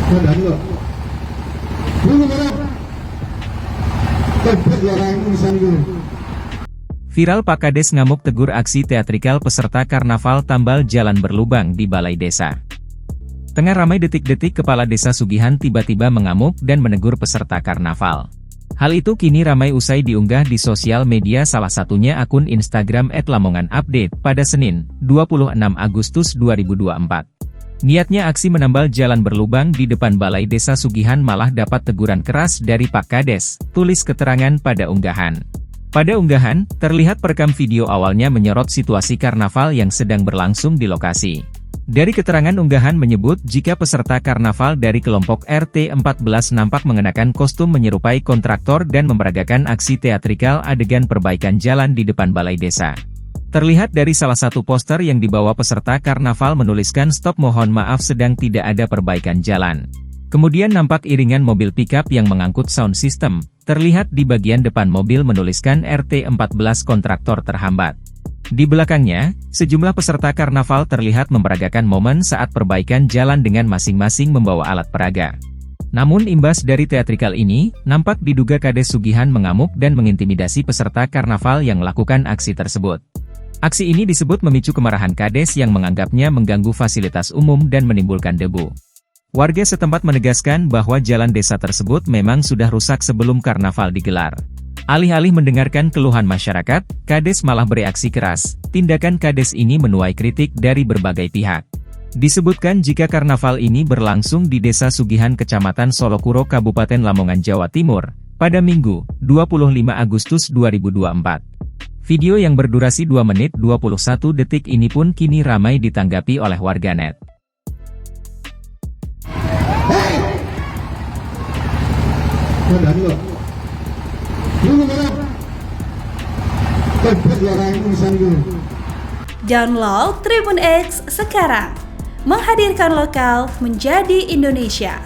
Madani kok. Dulu mana? Tempat orang insan dulu. Viral Pak Kades ngamuk tegur aksi teatrikal peserta karnaval tambal jalan berlubang di Balai Desa. Tengah ramai detik-detik Kepala Desa Sugihan tiba-tiba mengamuk dan menegur peserta karnaval. Hal itu kini ramai usai diunggah di sosial media, salah satunya akun Instagram @lamonganupdate pada Senin, 26 Agustus 2024. Niatnya aksi menambal jalan berlubang di depan Balai Desa Sugihan malah dapat teguran keras dari Pak Kades, tulis keterangan pada unggahan. Pada unggahan, terlihat perekam video awalnya menyorot situasi karnaval yang sedang berlangsung di lokasi. Dari keterangan unggahan menyebut jika peserta karnaval dari kelompok RT 14 nampak mengenakan kostum menyerupai kontraktor dan memeragakan aksi teatrikal adegan perbaikan jalan di depan Balai Desa. Terlihat dari salah satu poster yang dibawa peserta karnaval menuliskan "Stop, mohon maaf, sedang tidak ada perbaikan jalan". Kemudian nampak iringan mobil pickup yang mengangkut sound system, terlihat di bagian depan mobil menuliskan RT 14 kontraktor terhambat. Di belakangnya, sejumlah peserta karnaval terlihat memperagakan momen saat perbaikan jalan dengan masing-masing membawa alat peraga. Namun imbas dari teatrikal ini, nampak diduga Kades Sugihan mengamuk dan mengintimidasi peserta karnaval yang melakukan aksi tersebut. Aksi ini disebut memicu kemarahan Kades yang menganggapnya mengganggu fasilitas umum dan menimbulkan debu. Warga setempat menegaskan bahwa jalan desa tersebut memang sudah rusak sebelum karnaval digelar. Alih-alih mendengarkan keluhan masyarakat, Kades malah bereaksi keras. Tindakan Kades ini menuai kritik dari berbagai pihak. Disebutkan jika karnaval ini berlangsung di Desa Sugihan, Kecamatan Solokuro, Kabupaten Lamongan, Jawa Timur, pada Minggu, 25 Agustus 2024. Video yang berdurasi 2 menit 21 detik ini pun kini ramai ditanggapi oleh warganet. Madani kok. Dulu mana? Tempat orang insan dulu. Download Tribun X sekarang, menghadirkan lokal menjadi Indonesia.